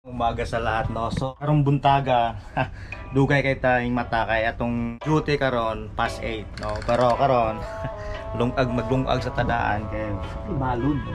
Umaga sa lahat, no? So, karong buntaga, dugay kay tayong mata kay atong duty karon past 8, no? Pero karon maglungag sa tadaan kay balon, no?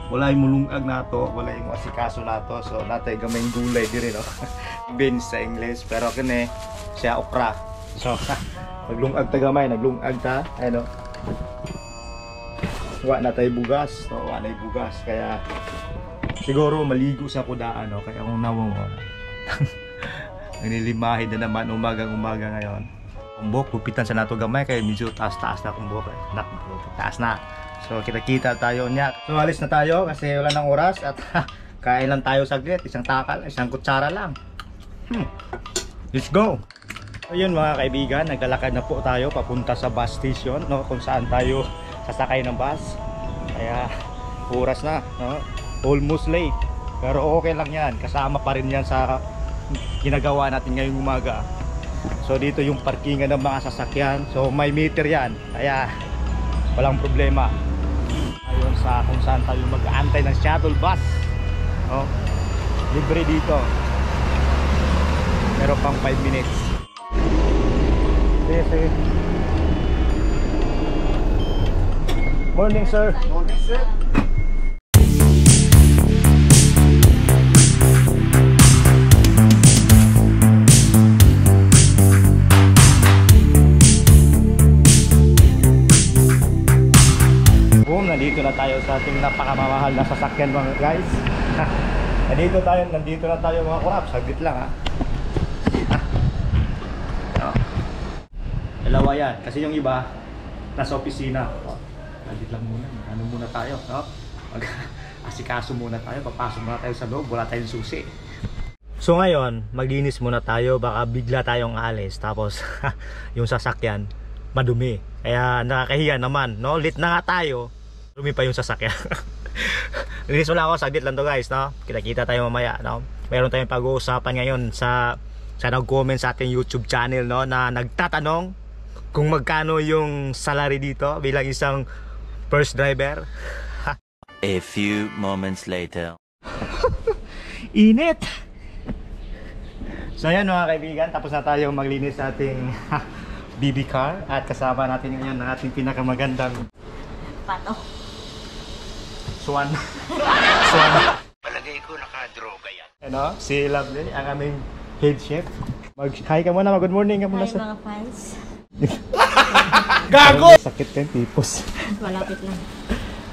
Wala yung mulungag nato, wala yung asikaso nato. So natay gamayng gulay diri, no? Beans sa English, pero kini siya okra. So maglungag ta gamay, naglungag ta, ano? Wa na tay bugas, no? Wa na bugas kaya siguro maligo sa kudaan, no? Kaya kung nawong naglilimahin na naman umaga ngayon. Kumbok, gupitan sa nato gamay kaya medyo taas-taas na kumbok. Nak, taas na. So kita-kita tayo niya. So alis na tayo kasi wala nang oras at kain lang tayo saglit. Isang takal, isang kutsara lang. Let's go! So yun mga kaibigan, naglalakad na po tayo papunta sa bus station, no? Kung saan tayo sasakay ng bus. Kaya oras na, no? Almost late, pero okay lang yan, kasama pa rin yan sa ginagawa natin ngayong umaga. So dito yung parkingan ng mga sasakyan, so may meter yan, kaya walang problema. Ayun sa kung saan tayo mag-aantay ng shuttle bus, oh, libre dito, meron pang 5 minutes. Sige. Morning sir. Morning sir. Nandito na tayo sa ating napakamamahal na sasakyan mga guys. Nandito na tayo mga kurap. Saglit lang ha. Dalawa yan. Kasi yung iba nasa opisina. Saglit lang muna. Ano muna tayo, no? Asikaso muna tayo. Papasok muna tayo sa loob. Wala tayong susi. So ngayon, maglinis muna tayo. Baka bigla tayong alis. Tapos yung sasakyan madumi. Kaya nakakahiya naman, no? Late na nga tayo. Dumi pa yung sasakyan. Linis mo lang ako, saglit lang to guys, no? Kita-kita tayo mamaya, no? Meron tayong pag-uusapan ngayon sa nag-comment sa ating YouTube channel, no? Na nagtatanong kung magkano yung salary dito bilang isang first driver. A few moments later. Init! So ayan mga kaibigan, tapos na tayo maglinis sa ating BB car. At kasama natin ngayon ang ating pinakamagandang pato. Swan. Palagay ko nakadroga yan. Ano? Si Lovely, ang aming head chef. Hi ka muna, good morning ka muna Hi mga fans. Gago! Sakit ka yung tipos. Malapit lang.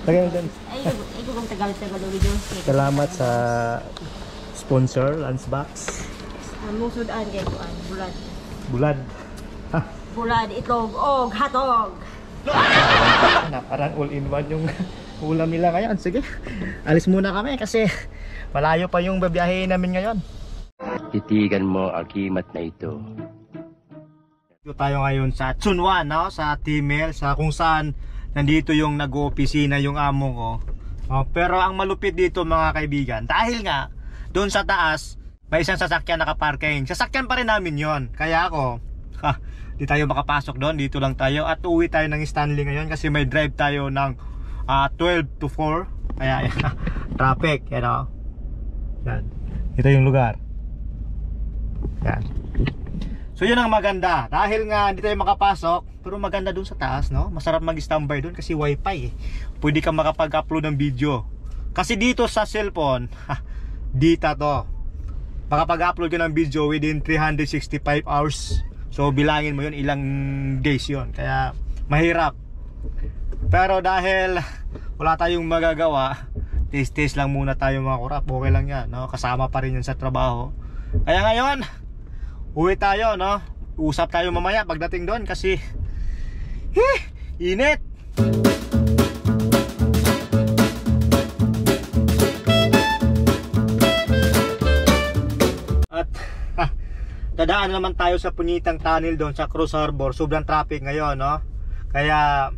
Tagay din. Ay, kung tagal-tagal video. Salamat sa sponsor, Lunchbox. Musudaan kay Kuan, bulad. Bulad. Bulad, itlog, og hatog. Parang all-in-one yung ulam nila ngayon. Sige, alis muna kami kasi malayo pa yung babiyahe namin ngayon. Titigan mo ang kimat na ito. Dito tayo ngayon sa Chunwan, no? Sa Timel, sa kung saan nandito yung nag-oopisina yung amo ko. Pero ang malupit dito mga kaibigan, dahil nga doon sa taas may isang sasakyan nakaparking. Sasakyan pa rin namin yon. Kaya ako, di tayo makapasok doon, dito lang tayo. At uwi tayo ng Stanley ngayon kasi may drive tayo ng 12 to 4. Kaya traffic, you know. Yan. Ito yung lugar. Yan. So yun ang maganda. Dahil nga hindi tayo makapasok, pero maganda dun sa taas, no? Masarap mag-standby dun kasi wifi eh. Pwede kang makapag-upload ng video. Kasi dito sa cellphone, dita to. Makapag-upload ka ng video within 365 hours. So bilangin mo yun, ilang days yun. Kaya mahirap. Pero dahil wala tayong magagawa, taste lang muna tayo mga kurap. Okay lang yan, no? Kasama pa rin yan sa trabaho. Kaya ngayon, uwi tayo, no? Usap tayo mamaya pagdating doon kasi init. At dadaan naman tayo sa punitang tunnel doon sa Cruz Harbor. Sobrang traffic ngayon, no? Kaya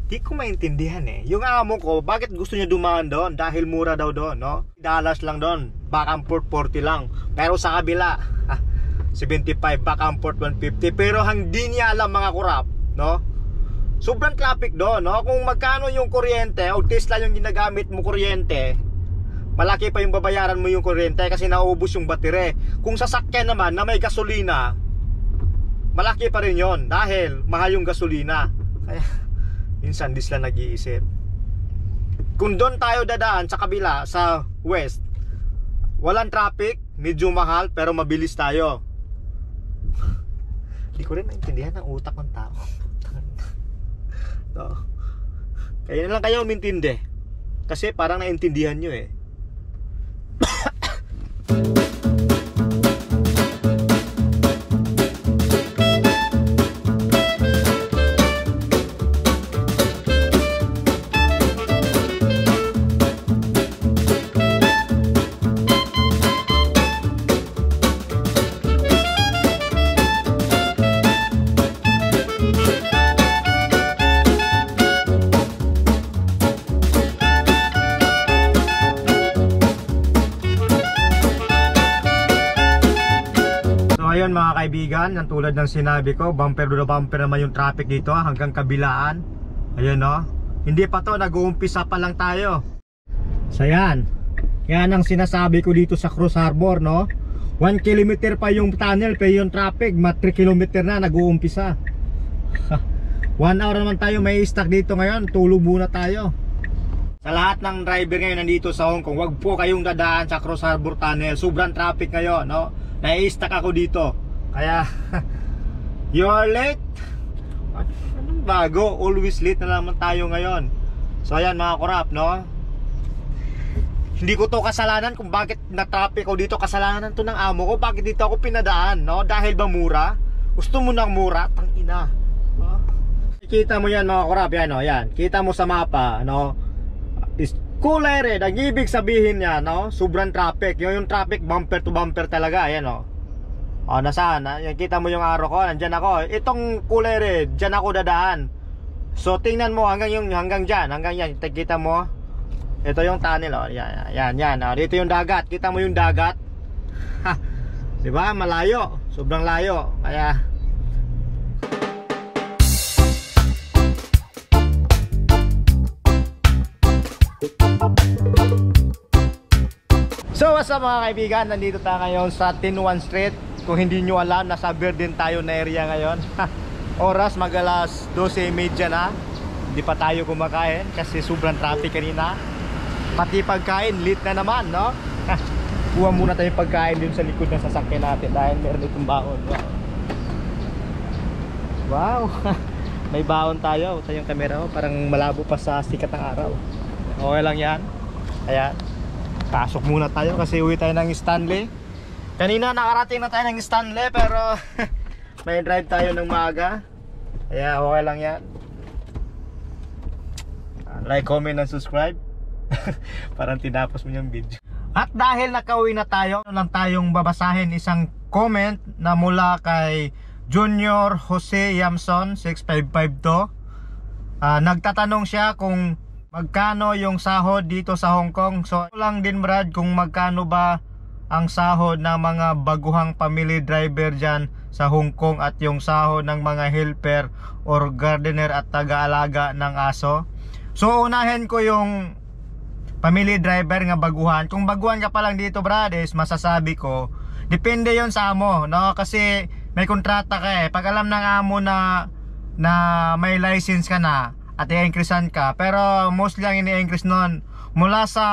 di ko maintindihan eh. Yung amo ko, bakit gusto niya dumaan doon? Dahil mura daw doon, no? $1 lang doon. Back and forth 40 lang. Pero sa kabila, 75, back and forth 150. Pero hindi niya alam mga kurap, no? Sobrang traffic doon, no? Kung magkano yung kuryente o Tesla yung ginagamit mo kuryente, malaki pa yung babayaran mo yung kuryente kasi naubos yung batere. Kung sasakyan naman na may gasolina, malaki pa rin yon dahil mahal yung gasolina. Kaya minsan di sila nag-iisip. Kung doon tayo dadaan sa kabila, sa west, walang traffic, medyo mahal pero mabilis tayo. Hindi ko rin maintindihan ang utak ng tao. So, kaya na lang kayo umintindi. Kasi parang naintindihan nyo eh. Ayun mga kaibigan, ang tulad ng sinabi ko, bumper to bumper naman yung traffic dito hanggang kabilaan. Ayun no, hindi pa to, nag-uumpisa pa lang tayo. So yan ang sinasabi ko dito sa Cruz Harbor no. 1 kilometer pa yung tunnel, pero yung traffic 3 kilometer na, nag-uumpisa. 1 hour naman tayo may stock dito ngayon, tulog muna tayo. Sa lahat ng driver ngayon nandito sa Hong Kong, wag po kayong dadaan sa Cruz Harbor Tunnel. Sobrang traffic ngayon no. Nai-stuck ako dito. Kaya you're late. Anong bago? Always late na naman tayo ngayon. So ayan mga kurap no. Hindi ko to kasalanan kung bakit na-traffic ako dito. Kasalanan to ng amo ko. Bakit dito ako pinadaan no? Dahil ba mura? Gusto mo ng mura? Tangina no? Kita mo yan mga kurap. Yan no. Yan. Kita mo sa mapa no. Is kulay red, ang ibig sabihin niya no, sobrang traffic. Yung traffic bumper to bumper talaga. Ayan o. O nasaan? Yan, kita mo yung arrow ko, nandyan ako. Itong kulay red, dyan ako dadaan. So tingnan mo hanggang dyan, hanggang yan. Kita mo. Ito yung tunnel o. Yan o. Dito yung dagat. Kita mo yung dagat. Ha. Diba? Malayo. Sobrang layo. Kaya so what's up mga kaibigan, nandito tayo ngayon sa Tin One Street. Kung hindi nyo alam, nasa Verdin tayo na area ngayon. Oras mag-alas 12:30 na. Hindi pa tayo kumakain kasi sobrang traffic kanina. Pati pagkain, late na naman no. Kuha muna tayo pagkain dun sa likod ng sasakyan natin dahil meron itong baon. Wow. May baon tayo. Ito yung camera ko, parang malabo pa sa sikat ng araw. Okay lang yan. Ayan. Pasok muna tayo kasi uwi tayo ng Stanley. Kanina nakarating na tayo ng Stanley pero may drive tayo ng maaga. Kaya okay lang yan. Like, comment, and subscribe. Parang tinapos mo yung video. At dahil nakauwi na tayo, lang tayong babasahin isang comment na mula kay Junior Jose Yamson 6552. Nagtatanong siya kung magkano yung sahod dito sa Hong Kong. So lang din Brad kung magkano ba ang sahod ng mga baguhang family driver dyan sa Hong Kong at yung sahod ng mga helper or gardener at taga-alaga ng aso. So unahin ko yung family driver nga baguhan. Kung baguhan ka pa lang dito Brad, is masasabi ko depende yon sa amo no, kasi may kontrata ka eh. Pag alam ng amo na may license ka na at i-increasean ka, pero mostly ang ini-increase nun mula sa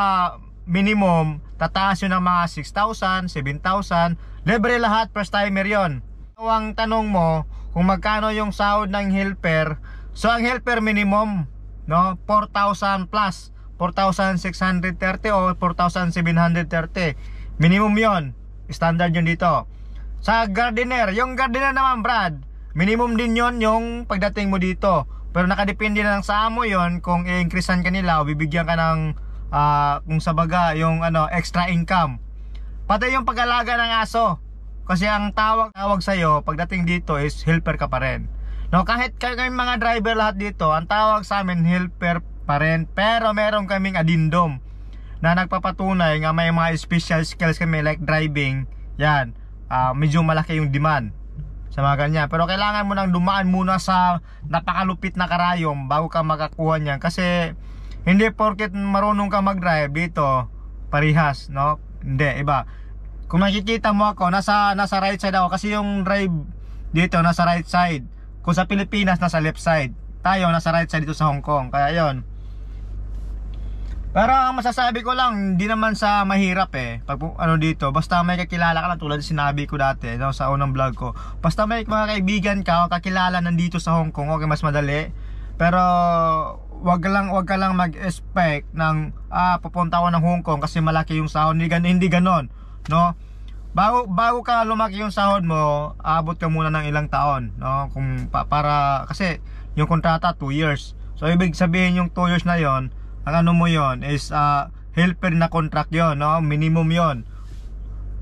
minimum, tataas yun ng mga 6,000, 7,000, libre lahat, first timer yon. So ang tanong mo kung magkano yung sahod ng helper, so ang helper minimum no, 4,000 plus 4,630 o 4,730 minimum yon, standard yun dito. Sa gardener, yung gardener naman Brad, minimum din yon yung pagdating mo dito. Pero nakadepende na lang sa amo yon kung i-increasean ka nila o bibigyan ka ng kung sa baga yung extra income. Pati yung pag-alaga ng aso. Kasi ang tawag sa'yo pagdating dito is helper ka pa rin. No, kahit kayong mga driver lahat dito, ang tawag sa amin helper pa rin. Pero meron kaming addendum na nagpapatunay nga may mga special skills kami like driving. Yan, medyo malaki yung demand sa mga ganyan. Pero kailangan mo nang dumaan muna sa napakalupit na karayom bago ka makakuha niyan. Kasi hindi porket marunong ka mag-drive dito, parihas, no? Hindi, iba. Kung makikita mo ako, nasa right side ako kasi yung drive dito nasa right side. Kung sa Pilipinas nasa left side. Tayo nasa right side dito sa Hong Kong. Kaya 'yon. Pero ang masasabi ko lang, hindi naman sa mahirap pag ano dito, basta may kakilala ka lang tulad ng sinabi ko dati, no, sa unang vlog ko. Basta may mga kaibigan ka o kakilala nandito sa Hong Kong, okay, mas madali. Pero wag ka lang mag-expect ng pupunta ako ng Hong Kong kasi malaki yung sahod. Hindi ganon, no? Bago ka lumaki yung sahod mo, abot ka muna ng ilang taon, no? Kung para kasi yung kontrata 2 years. So ibig sabihin yung 2 years na yon, ang ano mo yon is helper na contract yon, no? Minimum yon.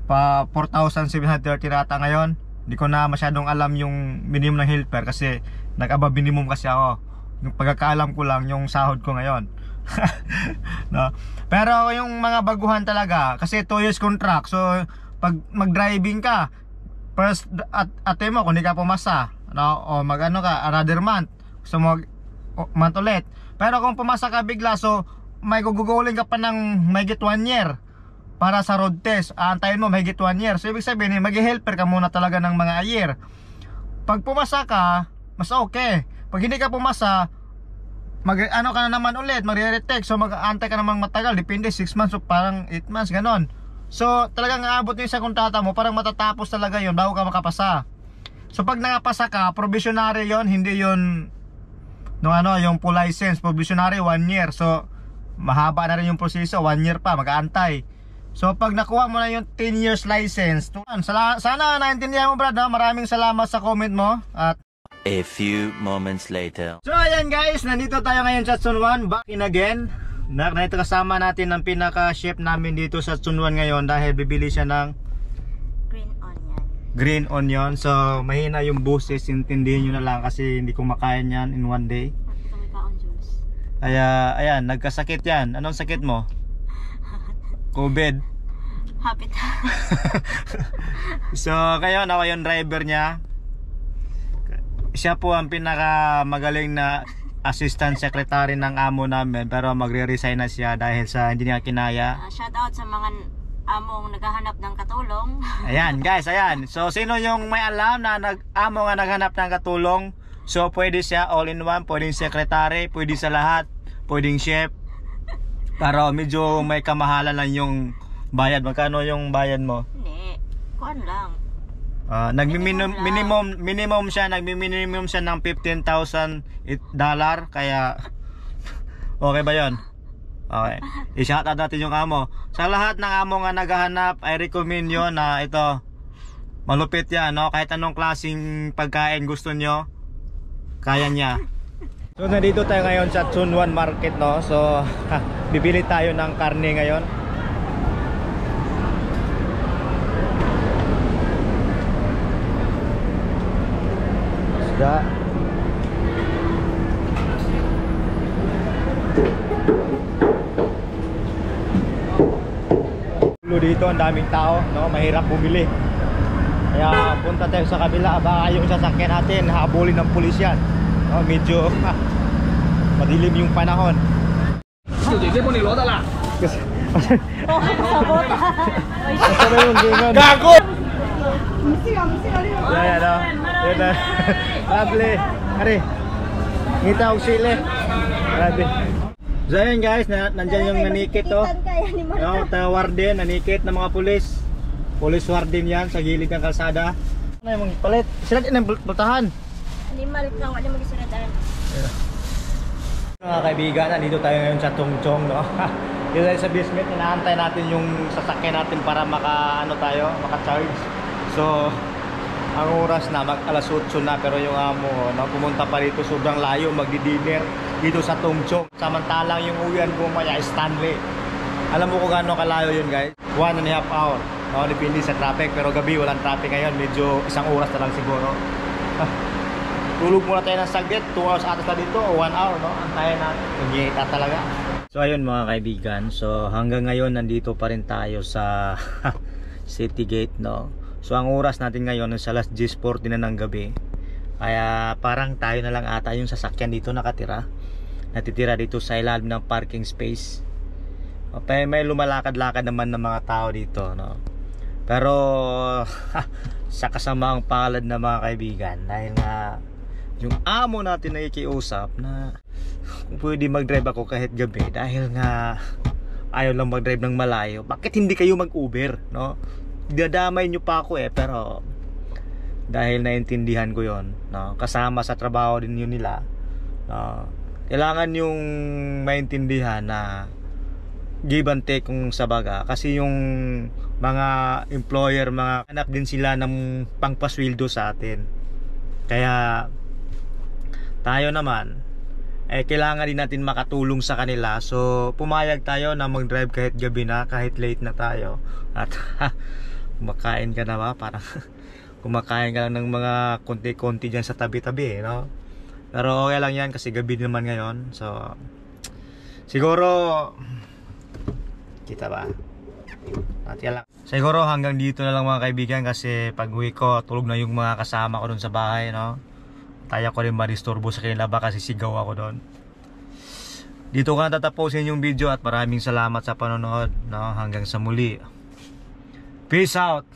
Pa 4,730 rata ngayon. Hindi ko na masyadong alam yung minimum ng helper kasi nag-above minimum kasi ako. Yung pagkakaalam ko lang yung sahod ko ngayon. No? Pero yung mga baguhan talaga kasi 2 years contract. So pag mag-driving ka, first at mo kung hindi ka pumasa, no? O mag-ano ka another month. So month ulit. Pero kung pumasa ka bigla, so may guguguling ka pa ng mahigit 1 year para sa road test. Aantayin mo mahigit 1 year. So ibig sabihin, mag-helper ka muna talaga ng mga year. Pag pumasa ka, mas okay. Pag hindi ka pumasa, ano ka na naman ulit, magre-retake. So mag-aantay ka namang matagal, depende 6 months o parang 8 months, ganon. So talagang aabot yung sa kontrata mo, parang matatapos talaga yon bago ka makapasa. So pag nakapasa ka, provisionary yon, hindi yon yung full license. Provisionary 1 year. So mahaba na rin yung proseso, 1 year pa, mag-aantay. So pag nakuha mo na yung 10 years license, sana naintindihan mo, brad, no? Maraming salamat sa comment mo. At a few moments later. so ayan guys, nandito tayo ngayon sa Chunwan, back in again. Nandito kasama natin ang pinaka-chef namin dito sa Chunwan ngayon dahil bibili siya ng green onion. So mahina yung boses, intindihin nyo na lang kasi hindi ko makain yan in one day. Kaya ayan, nagkasakit yan. Anong sakit mo? COVID. Hapit. So ngayon ako yung driver niya. Siya po ang pinaka magaling na assistant secretary ng amo namin, pero magre-resign na siya dahil sa hindi niya kinaya. Shout out sa mga among naghahanap ng katulong. Ayan guys, ayan. So sino yung may alam na amo nga naghanap ng katulong? So pwede siya all in one, pwedeng secretary, pwede sa lahat, pwedeng chef. Pero medyo may kamahalan lang yung bayad. Magkano yung bayad mo? Hindi, kuan lang. Minimum siya, nagmi-minimum siya ng $15,000 kaya okay ba 'yon? Okay. I-shout out natin yung amo. Sa lahat ng amo nga naghahanap, I recommend yun na ito. Malupit yan, no? Kahit anong klaseng pagkain gusto nyo, kaya niya. So nandito tayo ngayon sa Chunwan Market, no? So bibili tayo ng karne ngayon. Isda. Dito ang daming tao, no? Mahirap bumili. Kaya punta tayo sa kabila, baka yung sasakyan natin habulin ng pulis yan, no? Medyo madilim yung panahon. Masarap yung gingon. Gago! Ayan, no? Ayan na. Lovely. Hari, ngita og sili. Grabe. So ayan guys, nandyan yung nanikit, oh. No, warden, nanikit ng mga pulis. Police warden yan sa gilid ng kalsada. Ano yung palit? Sila din ang bultahan. Animal lang, wala mag-isiradaan. Mga kaibigan, nandito tayo ngayon sa Tungchong, no? Dito tayo sa basement, inaantay natin yung sasakyan natin para maka-charge. So, ang oras na, mag-alas 8 na, pero yung amo, no, pumunta pa rito, sobrang layo, magdi-dinner dito sa Tungchong. Samantalang yung uwian ko maya Stanley. Alam mo kung gaano kalayo yun guys? 1.5 hour. No, depende sa traffic, pero gabi walang traffic ngayon, medyo 1 oras na lang siguro. Tulog muna tayo ng saglit, 2 hours atas na dito o 1 hour, no? Antayin natin, nagyita talaga. So ayun mga kaibigan, so hanggang ngayon nandito pa rin tayo sa City Gate, no? So ang oras natin ngayon is alas 10:40 na ng gabi. Kaya parang tayo na lang ata yung sasakyan dito natitira dito sa ilalim ng parking space. May lumalakad-lakad naman ng mga tao dito, no? Pero sa kasamaang palad na mga kaibigan, dahil nga yung amo natin na ikiusap na kung pwede mag-drive ako kahit gabi, dahil nga ayaw lang mag-drive ng malayo, bakit hindi kayo mag-Uber, no? Dadamay nyo pa ako pero dahil naintindihan ko yon, no? Kasama sa trabaho din yun nila, no? Kailangan yung maintindihan na give and take kung sa baga, kasi yung mga employer, mga hanap din sila ng pangpasweldo sa atin. Kaya tayo naman kailangan din natin makatulong sa kanila. So pumayag tayo na mag-drive kahit gabi na, kahit late na tayo. At kumakain ka na ba? Parang kumakain ka lang ng mga konti-konti dyan sa tabi-tabi, no? Pero okay lang yan kasi gabi naman ngayon. So siguro kita ba? At yan lang. Siguro hanggang dito na lang mga kaibigan, kasi pag uwi ko tulog na yung mga kasama ko dun sa bahay, no? Tayo ko rin maristorbo sa kanila, baka sisigaw ako doon. Dito ko na tatapusin yung video at maraming salamat sa panonood, no? Hanggang sa muli. Peace out.